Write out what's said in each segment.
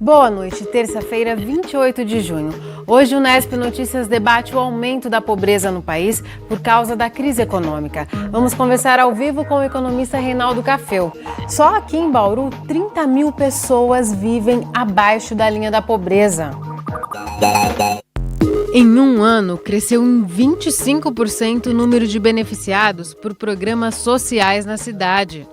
Boa noite, terça-feira, 28 de junho. Hoje o Unesp Notícias debate o aumento da pobreza no país por causa da crise econômica. Vamos conversar ao vivo com o economista Reinaldo Cafeu. Só aqui em Bauru, 30 mil pessoas vivem abaixo da linha da pobreza. Em um ano, cresceu em 25% o número de beneficiados por programas sociais na cidade.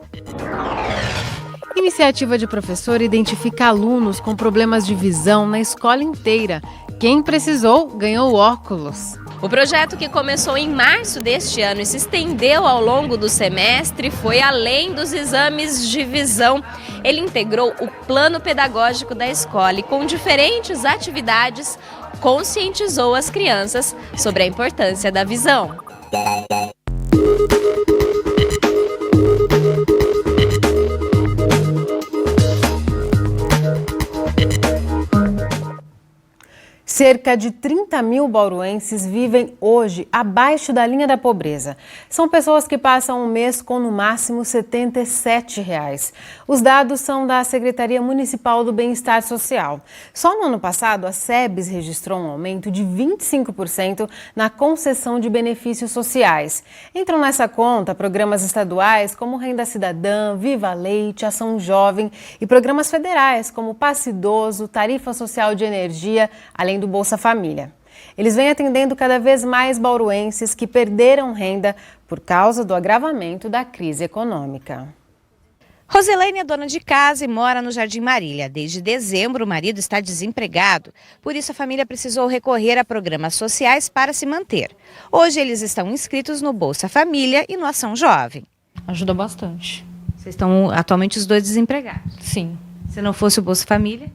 Iniciativa de professor identifica alunos com problemas de visão na escola inteira. Quem precisou, ganhou óculos. O projeto, que começou em março deste ano e se estendeu ao longo do semestre, foi além dos exames de visão. Ele integrou o plano pedagógico da escola e, com diferentes atividades, conscientizou as crianças sobre a importância da visão. Cerca de 30 mil bauruenses vivem hoje abaixo da linha da pobreza. São pessoas que passam um mês com no máximo R$ 77. Os dados são da Secretaria Municipal do Bem-Estar Social. Só no ano passado, a SEBS registrou um aumento de 25% na concessão de benefícios sociais. Entram nessa conta programas estaduais como Renda Cidadã, Viva Leite, Ação Jovem e programas federais como Passe Idoso, Tarifa Social de Energia, além do Bolsa Família. Eles vêm atendendo cada vez mais bauruenses que perderam renda por causa do agravamento da crise econômica. Roselaine é dona de casa e mora no Jardim Marília. Desde dezembro, o marido está desempregado. Por isso, a família precisou recorrer a programas sociais para se manter. Hoje, eles estão inscritos no Bolsa Família e no Ação Jovem. Ajuda bastante. Vocês estão atualmente os dois desempregados? Sim. Se não fosse o Bolsa Família?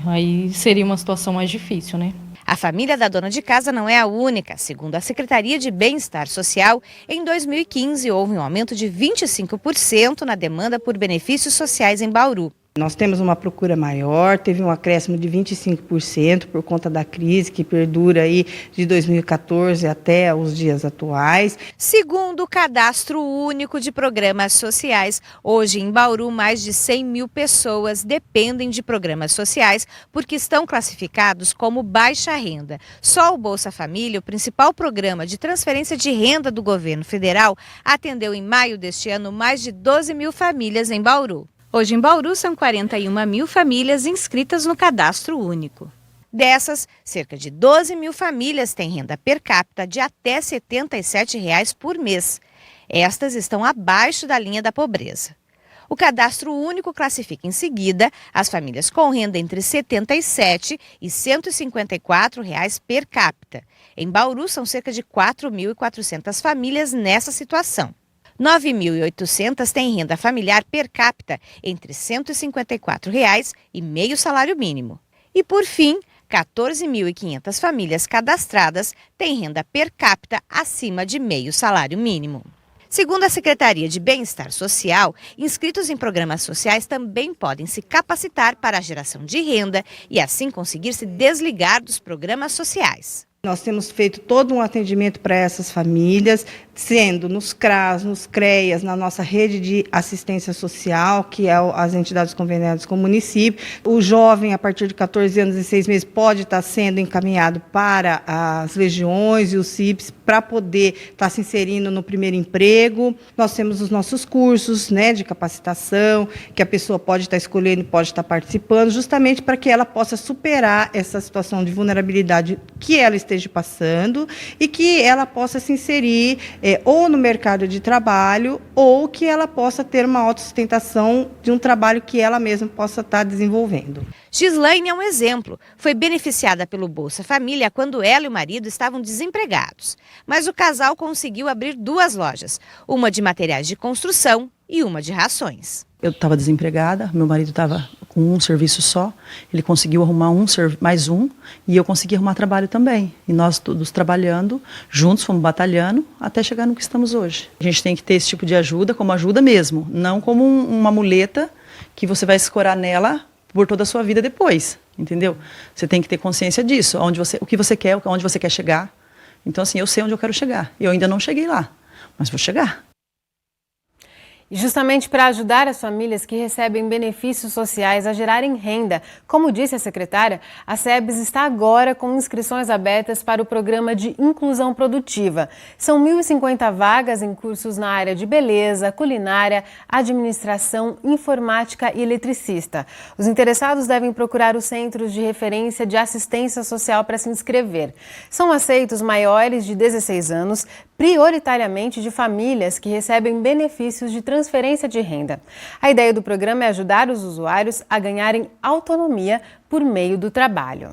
Aí seria uma situação mais difícil, né? A família da dona de casa não é a única. Segundo a Secretaria de Bem-Estar Social, em 2015 houve um aumento de 25% na demanda por benefícios sociais em Bauru. Nós temos uma procura maior, teve um acréscimo de 25% por conta da crise que perdura aí de 2014 até os dias atuais. Segundo o Cadastro Único de Programas Sociais, hoje em Bauru mais de 100 mil pessoas dependem de programas sociais porque estão classificados como baixa renda. Só o Bolsa Família, o principal programa de transferência de renda do governo federal, atendeu em maio deste ano mais de 12 mil famílias em Bauru. Hoje em Bauru são 41 mil famílias inscritas no Cadastro Único. Dessas, cerca de 12 mil famílias têm renda per capita de até R$ 77 por mês. Estas estão abaixo da linha da pobreza. O Cadastro Único classifica em seguida as famílias com renda entre R$ 77 e R$ 154 per capita. Em Bauru são cerca de 4.400 famílias nessa situação. 9.800 têm renda familiar per capita entre R$ 154 e meio salário mínimo. E, por fim, 14.500 famílias cadastradas têm renda per capita acima de meio salário mínimo. Segundo a Secretaria de Bem-Estar Social, inscritos em programas sociais também podem se capacitar para a geração de renda e assim conseguir se desligar dos programas sociais. Nós temos feito todo um atendimento para essas famílias, sendo nos CRAS, nos CREAS, na nossa rede de assistência social, que é as entidades conveniadas com o município. O jovem, a partir de 14 anos e 6 meses, pode estar sendo encaminhado para as legiões e os CIPs para poder estar se inserindo no primeiro emprego. Nós temos os nossos cursos, né, de capacitação, que a pessoa pode estar escolhendo, pode estar participando, justamente para que ela possa superar essa situação de vulnerabilidade que ela esteja passando e que ela possa se inserir ou no mercado de trabalho ou que ela possa ter uma autossustentação de um trabalho que ela mesma possa estar desenvolvendo. Gislaine é um exemplo. Foi beneficiada pelo Bolsa Família quando ela e o marido estavam desempregados. Mas o casal conseguiu abrir 2 lojas, uma de materiais de construção e uma de rações. Eu estava desempregada, meu marido estava com um serviço só, ele conseguiu arrumar mais um e eu consegui arrumar trabalho também. E nós todos trabalhando, juntos, fomos batalhando até chegar no que estamos hoje. A gente tem que ter esse tipo de ajuda como ajuda mesmo, não como uma muleta que você vai escorar nela por toda a sua vida depois, entendeu? Você tem que ter consciência disso, o que você quer, onde você quer chegar. Então, assim, eu sei onde eu quero chegar. Eu ainda não cheguei lá, mas vou chegar. E justamente para ajudar as famílias que recebem benefícios sociais a gerarem renda, como disse a secretária, a SEBS está agora com inscrições abertas para o programa de inclusão produtiva. São 1.050 vagas em cursos na área de beleza, culinária, administração, informática e eletricista. Os interessados devem procurar os centros de referência de assistência social para se inscrever. São aceitos maiores de 16 anos, prioritariamente de famílias que recebem benefícios de transferência de renda. A ideia do programa é ajudar os usuários a ganharem autonomia por meio do trabalho.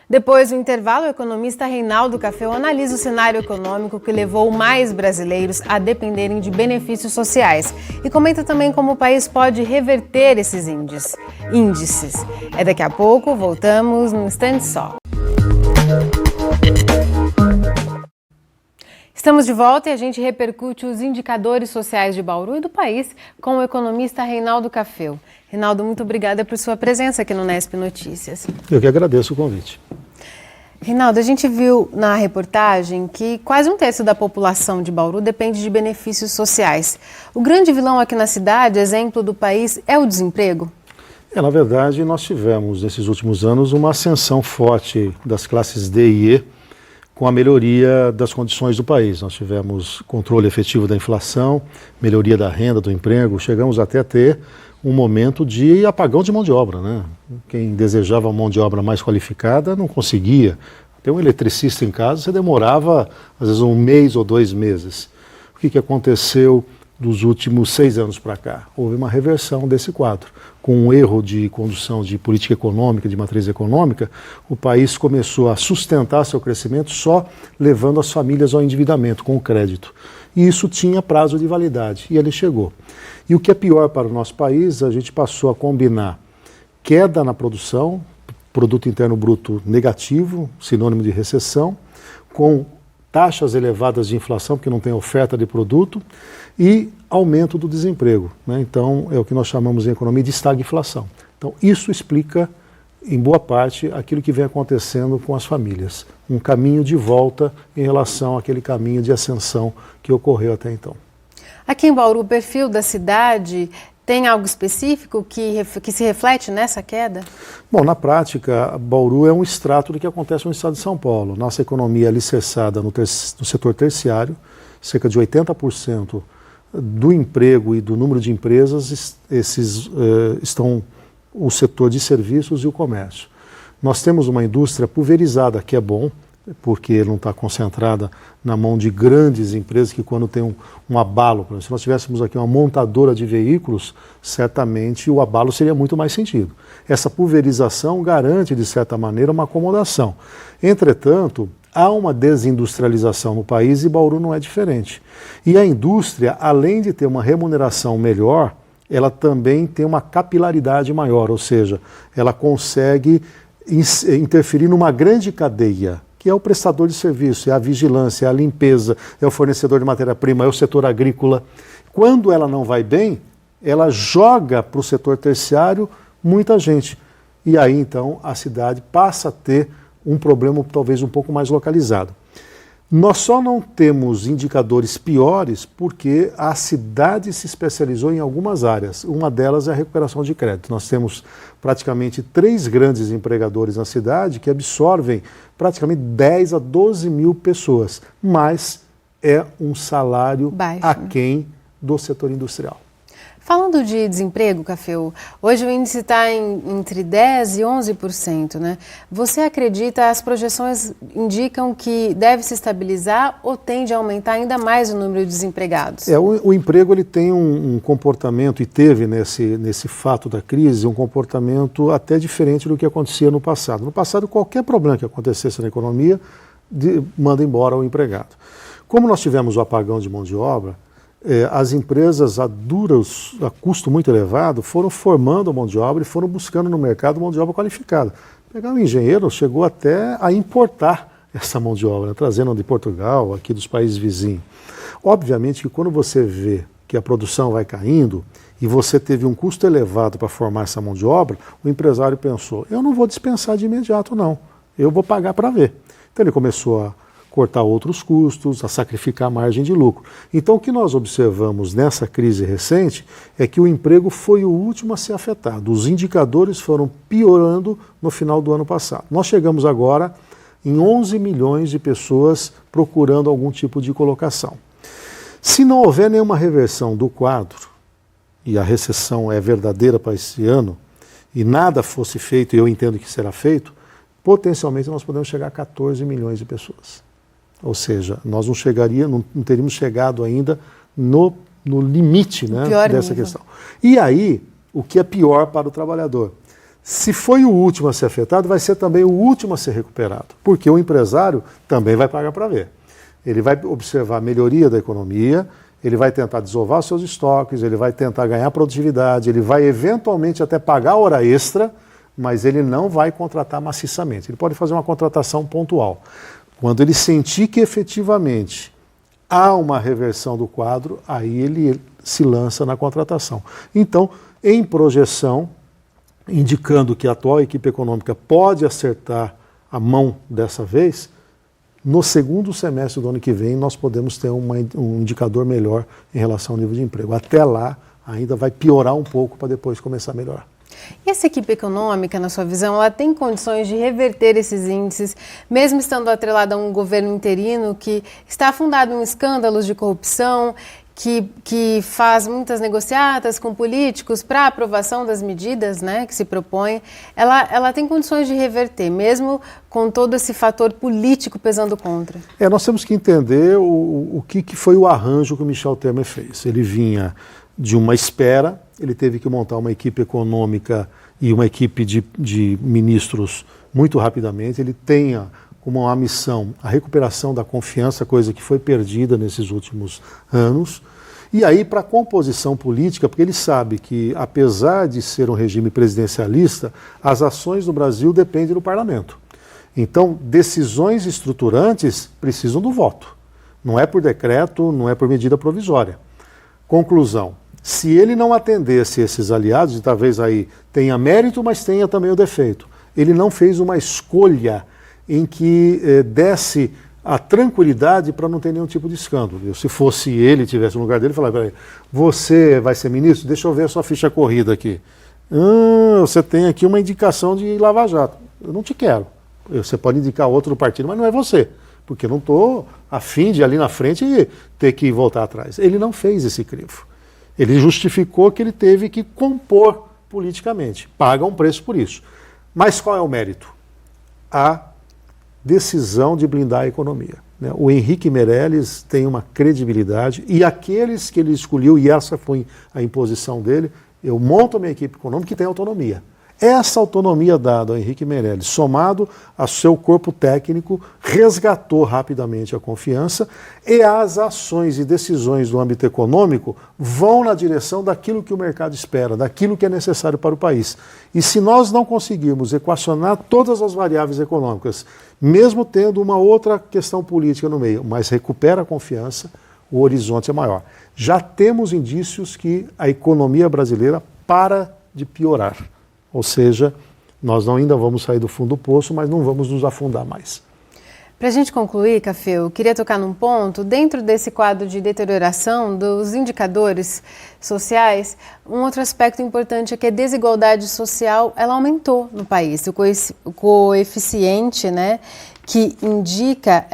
Depois do intervalo, o economista Reinaldo Cafeu analisa o cenário econômico que levou mais brasileiros a dependerem de benefícios sociais e comenta também como o país pode reverter esses índices. É daqui a pouco, voltamos num instante só. Estamos de volta e a gente repercute os indicadores sociais de Bauru e do país com o economista Reinaldo Cafeu. Reinaldo, muito obrigada por sua presença aqui no Nesp Notícias. Eu que agradeço o convite. Reinaldo, a gente viu na reportagem que quase um terço da população de Bauru depende de benefícios sociais. O grande vilão aqui na cidade, exemplo do país, é o desemprego? Na verdade, nós tivemos, nesses últimos anos, uma ascensão forte das classes D e E, com a melhoria das condições do país. Nós tivemos controle efetivo da inflação, melhoria da renda, do emprego, chegamos até a ter um momento de apagão de mão de obra, né? Quem desejava mão de obra mais qualificada não conseguia. Ter um eletricista em casa, você demorava, às vezes, 1 mês ou 2 meses. O que aconteceu dos últimos 6 anos para cá? Houve uma reversão desse quadro. Com um erro de condução de política econômica, de matriz econômica, o país começou a sustentar seu crescimento só levando as famílias ao endividamento, com o crédito. E isso tinha prazo de validade, e ele chegou. E o que é pior para o nosso país, a gente passou a combinar queda na produção, produto interno bruto negativo, sinônimo de recessão, com taxas elevadas de inflação, porque não tem oferta de produto, e aumento do desemprego, né? Então, é o que nós chamamos em economia de estagflação. Então, isso explica, em boa parte, aquilo que vem acontecendo com as famílias. Um caminho de volta em relação àquele caminho de ascensão que ocorreu até então. Aqui em Bauru, o perfil da cidade tem algo específico que se reflete nessa queda? Bom, na prática, Bauru é um extrato do que acontece no estado de São Paulo. Nossa economia é alicerçada no setor terciário, cerca de 80% do emprego e do número de empresas estão o setor de serviços e o comércio. Nós temos uma indústria pulverizada, que é bom, porque não está concentrada na mão de grandes empresas que quando tem um abalo, por exemplo, se nós tivéssemos aqui uma montadora de veículos, certamente o abalo seria muito mais sentido. Essa pulverização garante, de certa maneira, uma acomodação. Entretanto, há uma desindustrialização no país e Bauru não é diferente. E a indústria, além de ter uma remuneração melhor, ela também tem uma capilaridade maior, ou seja, ela consegue interferir numa grande cadeia, que é o prestador de serviço, é a vigilância, é a limpeza, é o fornecedor de matéria-prima, é o setor agrícola. Quando ela não vai bem, ela joga para o setor terciário muita gente. E aí, então, a cidade passa a ter um problema talvez um pouco mais localizado. Nós só não temos indicadores piores porque a cidade se especializou em algumas áreas. Uma delas é a recuperação de crédito. Nós temos praticamente 3 grandes empregadores na cidade que absorvem praticamente 10 a 12 mil pessoas, mas é um salário baixo, aquém do setor industrial. Falando de desemprego, Cafeu, hoje o índice está entre 10% e 11%, né? Você acredita, as projeções indicam que deve se estabilizar ou tende a aumentar ainda mais o número de desempregados? O emprego ele tem um comportamento, e teve nesse fato da crise, um comportamento até diferente do que acontecia no passado. No passado, qualquer problema que acontecesse na economia, manda embora o empregado. Como nós tivemos o apagão de mão de obra, as empresas a custo muito elevado foram formando a mão de obra e foram buscando no mercado mão de obra qualificada. Pegar um engenheiro chegou até a importar essa mão de obra, trazendo de Portugal, aqui dos países vizinhos. Obviamente que quando você vê que a produção vai caindo e você teve um custo elevado para formar essa mão de obra, o empresário pensou, eu não vou dispensar de imediato não, eu vou pagar para ver. Então ele começou a cortar outros custos, a sacrificar a margem de lucro. Então, o que nós observamos nessa crise recente é que o emprego foi o último a ser afetado. Os indicadores foram piorando no final do ano passado. Nós chegamos agora em 11 milhões de pessoas procurando algum tipo de colocação. Se não houver nenhuma reversão do quadro, e a recessão é verdadeira para esse ano, e nada fosse feito, e eu entendo que será feito, potencialmente nós podemos chegar a 14 milhões de pessoas. Ou seja, nós não teríamos chegado ainda no limite, né, dessa questão. E aí, o que é pior para o trabalhador? Se foi o último a ser afetado, vai ser também o último a ser recuperado, porque o empresário também vai pagar para ver. Ele vai observar a melhoria da economia, ele vai tentar desovar seus estoques, ele vai tentar ganhar produtividade, ele vai eventualmente até pagar hora extra, mas ele não vai contratar maciçamente. Ele pode fazer uma contratação pontual. Quando ele sentir que efetivamente há uma reversão do quadro, aí ele se lança na contratação. Então, em projeção, indicando que a atual equipe econômica pode acertar a mão dessa vez, no segundo semestre do ano que vem nós podemos ter um indicador melhor em relação ao nível de emprego. Até lá ainda vai piorar um pouco para depois começar a melhorar. E essa equipe econômica, na sua visão, ela tem condições de reverter esses índices, mesmo estando atrelada a um governo interino que está afundado em escândalos de corrupção, que faz muitas negociatas com políticos para a aprovação das medidas, né, que se propõe? Ela tem condições de reverter, mesmo com todo esse fator político pesando contra? Nós temos que entender o que foi o arranjo que o Michel Temer fez. Ele vinha de uma espera, ele teve que montar uma equipe econômica e uma equipe de ministros muito rapidamente. Ele tem como uma missão a recuperação da confiança, coisa que foi perdida nesses últimos anos. E aí, para a composição política, porque ele sabe que, apesar de ser um regime presidencialista, as ações do Brasil dependem do parlamento. Então, decisões estruturantes precisam do voto. Não é por decreto, não é por medida provisória. Conclusão. Se ele não atendesse esses aliados, e talvez aí tenha mérito, mas tenha também o defeito, ele não fez uma escolha em que desse a tranquilidade para não ter nenhum tipo de escândalo. Se fosse ele, tivesse no lugar dele, falaria, você vai ser ministro? Deixa eu ver a sua ficha corrida aqui. Você tem aqui uma indicação de Lava Jato. Eu não te quero. Você pode indicar outro do partido, mas não é você, porque eu não estou a fim de ali na frente ter que voltar atrás. Ele não fez esse crivo. Ele justificou que ele teve que compor politicamente. Paga um preço por isso. Mas qual é o mérito? A decisão de blindar a economia. O Henrique Meirelles tem uma credibilidade e aqueles que ele escolheu, e essa foi a imposição dele, eu monto a minha equipe econômica que tem autonomia. Essa autonomia dada ao Henrique Meirelles, somado ao seu corpo técnico, resgatou rapidamente a confiança e as ações e decisões do âmbito econômico vão na direção daquilo que o mercado espera, daquilo que é necessário para o país. E se nós não conseguirmos equacionar todas as variáveis econômicas, mesmo tendo uma outra questão política no meio, mas recupera a confiança, o horizonte é maior. Já temos indícios que a economia brasileira para de piorar. Ou seja, nós ainda vamos sair do fundo do poço, mas não vamos nos afundar mais. Para a gente concluir, Café, eu queria tocar num ponto, dentro desse quadro de deterioração dos indicadores sociais, um outro aspecto importante é que a desigualdade social, ela aumentou no país. O coeficiente, né, que indica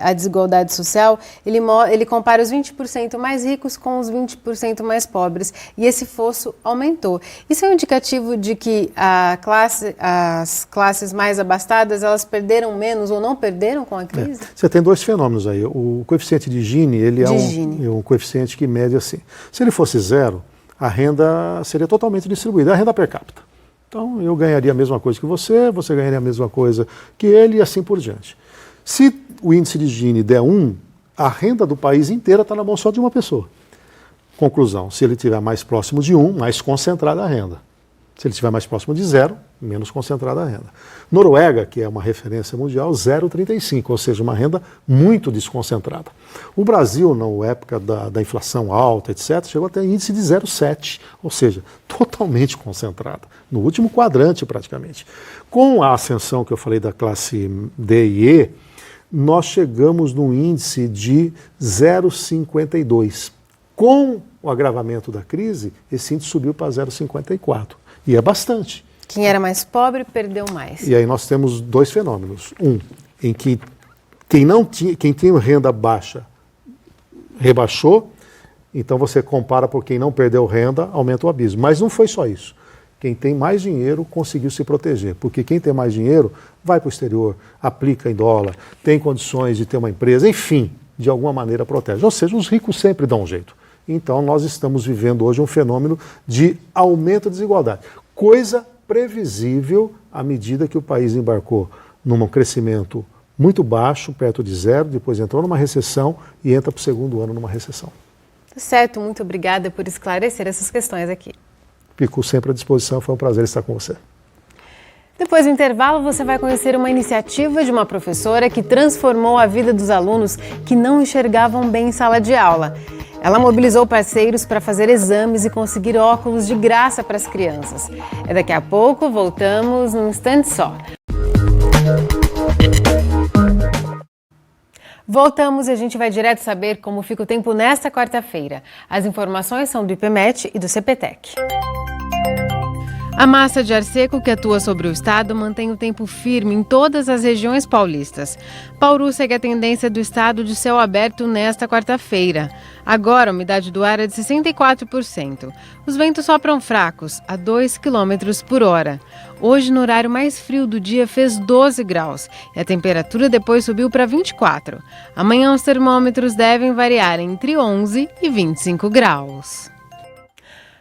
a desigualdade social, ele compara os 20% mais ricos com os 20% mais pobres, e esse fosso aumentou. Isso é um indicativo de que as classes mais abastadas, elas perderam menos ou não perderam com a crise? Você tem dois fenômenos aí. O coeficiente de Gini, ele é um coeficiente que mede assim. Se ele fosse zero, a renda seria totalmente distribuída, a renda per capita. Então, eu ganharia a mesma coisa que você ganharia a mesma coisa que ele e assim por diante. Se o índice de Gini der 1, a renda do país inteira está na mão só de uma pessoa. Conclusão, se ele estiver mais próximo de 1, mais concentrada a renda. Se ele estiver mais próximo de 0, menos concentrada a renda. Noruega, que é uma referência mundial, 0,35, ou seja, uma renda muito desconcentrada. O Brasil, na época da inflação alta, etc., chegou até índice de 0,7, ou seja, totalmente concentrada, no último quadrante praticamente. Com a ascensão que eu falei da classe D e E, nós chegamos num índice de 0,52. Com o agravamento da crise, esse índice subiu para 0,54. E é bastante. Quem era mais pobre perdeu mais. E aí nós temos dois fenômenos. Um, em que quem tinha renda baixa rebaixou, então você compara por quem não perdeu renda, aumenta o abismo. Mas não foi só isso. Quem tem mais dinheiro conseguiu se proteger, porque quem tem mais dinheiro vai para o exterior, aplica em dólar, tem condições de ter uma empresa, enfim, de alguma maneira protege. Ou seja, os ricos sempre dão um jeito. Então nós estamos vivendo hoje um fenômeno de aumento da desigualdade, coisa previsível à medida que o país embarcou num crescimento muito baixo, perto de zero, depois entrou numa recessão e entra para o segundo ano numa recessão. Certo, muito obrigada por esclarecer essas questões aqui. Fico sempre à disposição, foi um prazer estar com você. Depois do intervalo, você vai conhecer uma iniciativa de uma professora que transformou a vida dos alunos que não enxergavam bem em sala de aula. Ela mobilizou parceiros para fazer exames e conseguir óculos de graça para as crianças. Daqui a pouco, voltamos num instante só. Voltamos e a gente vai direto saber como fica o tempo nesta quarta-feira. As informações são do IPMET e do CPTEC. A massa de ar seco que atua sobre o estado mantém o tempo firme em todas as regiões paulistas. Bauru segue a tendência do estado de céu aberto nesta quarta-feira. Agora a umidade do ar é de 64%. Os ventos sopram fracos, a 2 km por hora. Hoje, no horário mais frio do dia, fez 12 graus e a temperatura depois subiu para 24. Amanhã os termômetros devem variar entre 11 e 25 graus.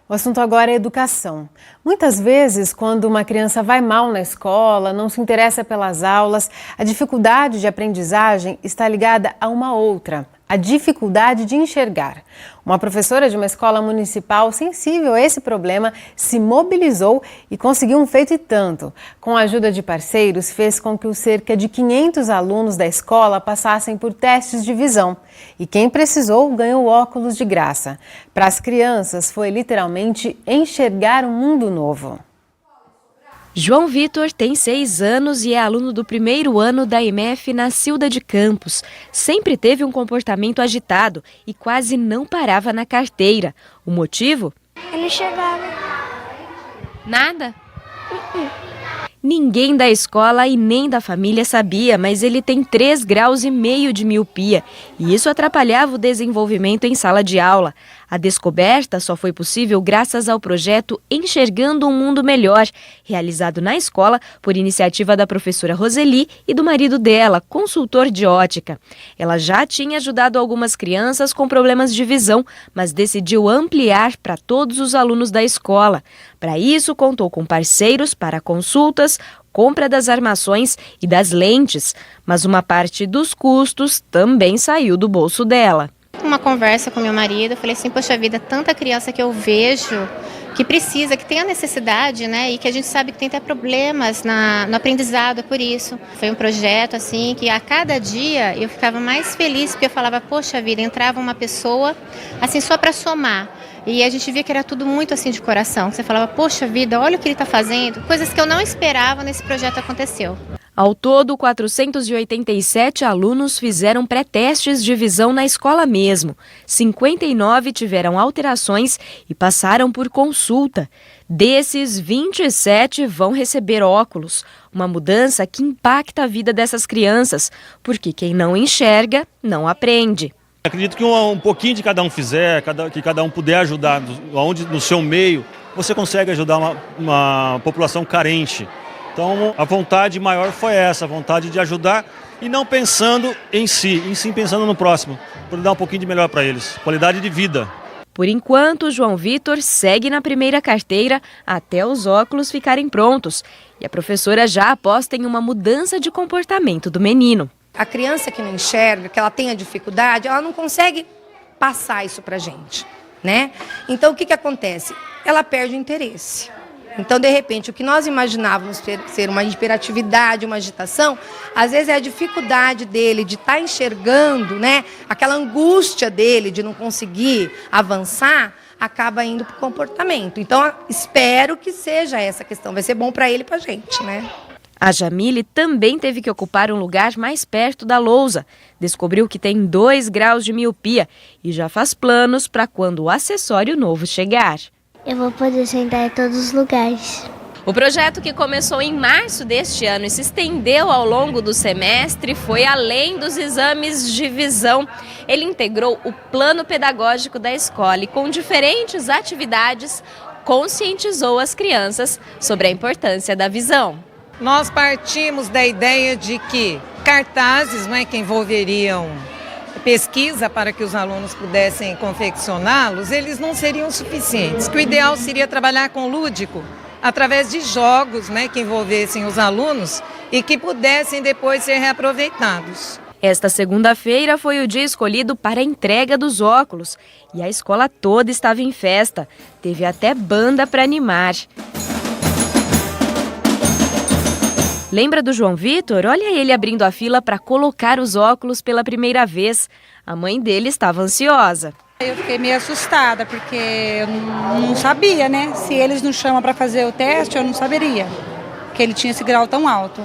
O assunto agora é educação. Muitas vezes, quando uma criança vai mal na escola, não se interessa pelas aulas, a dificuldade de aprendizagem está ligada a uma outra, a dificuldade de enxergar. Uma professora de uma escola municipal sensível a esse problema se mobilizou e conseguiu um feito e tanto. Com a ajuda de parceiros, fez com que os cerca de 500 alunos da escola passassem por testes de visão. E quem precisou ganhou óculos de graça. Para as crianças, foi literalmente enxergar um mundo novo. João Vitor tem 6 anos e é aluno do primeiro ano da EMF na Cilda de Campos. Sempre teve um comportamento agitado e quase não parava na carteira. O motivo? Eu não enxergava. Nada? Ninguém da escola e nem da família sabia, mas ele tem 3,5 graus de miopia e isso atrapalhava o desenvolvimento em sala de aula. A descoberta só foi possível graças ao projeto Enxergando um Mundo Melhor, realizado na escola por iniciativa da professora Roseli e do marido dela, consultor de ótica. Ela já tinha ajudado algumas crianças com problemas de visão, mas decidiu ampliar para todos os alunos da escola. Para isso, contou com parceiros para consultas, compra das armações e das lentes, mas uma parte dos custos também saiu do bolso dela. Uma conversa com meu marido, eu falei assim, poxa vida, tanta criança que eu vejo que precisa, que tem a necessidade, né, e que a gente sabe que tem até problemas no aprendizado por isso. Foi um projeto assim que a cada dia eu ficava mais feliz, porque eu falava, poxa vida, entrava uma pessoa assim só para somar. E a gente via que era tudo muito assim de coração. Você falava, poxa vida, olha o que ele está fazendo. Coisas que eu não esperava nesse projeto aconteceu. Ao todo, 487 alunos fizeram pré-testes de visão na escola mesmo. 59 tiveram alterações e passaram por consulta. Desses, 27 vão receber óculos. Uma mudança que impacta a vida dessas crianças, porque quem não enxerga, não aprende. Acredito que um pouquinho de cada um fizer, que cada um puder ajudar no seu meio, você consegue ajudar uma população carente. Então a vontade maior foi essa, a vontade de ajudar e não pensando em si, e sim pensando no próximo, para dar um pouquinho de melhor para eles, qualidade de vida. Por enquanto, João Vitor segue na primeira carteira até os óculos ficarem prontos. E a professora já aposta em uma mudança de comportamento do menino. A criança que não enxerga, que ela tem a dificuldade, ela não consegue passar isso para a gente, né? Então o que acontece? Ela perde o interesse. Então, de repente, o que nós imaginávamos ser uma hiperatividade, uma agitação, às vezes é a dificuldade dele de estar enxergando, né? Aquela angústia dele de não conseguir avançar, acaba indo para o comportamento. Então, espero que seja essa questão. Vai ser bom para ele e para a gente, né? A Jamile também teve que ocupar um lugar mais perto da lousa. Descobriu que tem 2 graus de miopia e já faz planos para quando o acessório novo chegar. Eu vou poder sentar em todos os lugares. O projeto, que começou em março deste ano e se estendeu ao longo do semestre, foi além dos exames de visão. Ele integrou o plano pedagógico da escola e, com diferentes atividades, conscientizou as crianças sobre a importância da visão. Nós partimos da ideia de que cartazes, que envolveriam pesquisa para que os alunos pudessem confeccioná-los, eles não seriam suficientes. Que o ideal seria trabalhar com lúdico, através de jogos, que envolvessem os alunos e que pudessem depois ser reaproveitados. Esta segunda-feira foi o dia escolhido para a entrega dos óculos e a escola toda estava em festa. Teve até banda para animar. Lembra do João Vitor? Olha ele abrindo a fila para colocar os óculos pela primeira vez. A mãe dele estava ansiosa. Eu fiquei meio assustada, porque eu não sabia, Se eles nos chamam para fazer o teste, eu não saberia que ele tinha esse grau tão alto.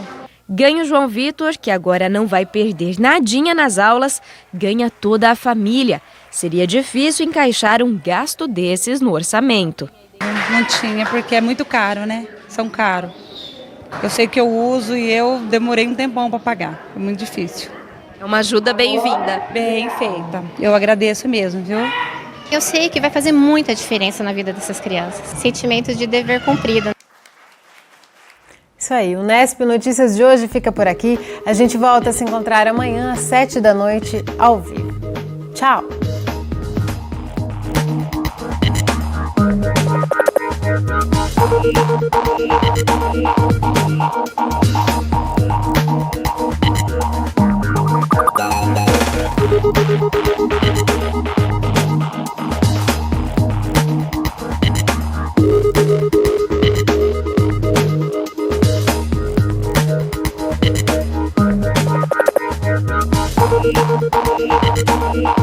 Ganha o João Vitor, que agora não vai perder nadinha nas aulas, ganha toda a família. Seria difícil encaixar um gasto desses no orçamento. Não tinha, porque é muito caro, São caros. Eu sei que eu uso e eu demorei um tempão para pagar. É muito difícil. É uma ajuda bem-vinda. Bem feita. Eu agradeço mesmo, viu? Eu sei que vai fazer muita diferença na vida dessas crianças. Sentimento de dever cumprido. Isso aí, o Nesp Notícias de hoje fica por aqui. A gente volta a se encontrar amanhã às 7 da noite, ao vivo. Tchau! Thank you.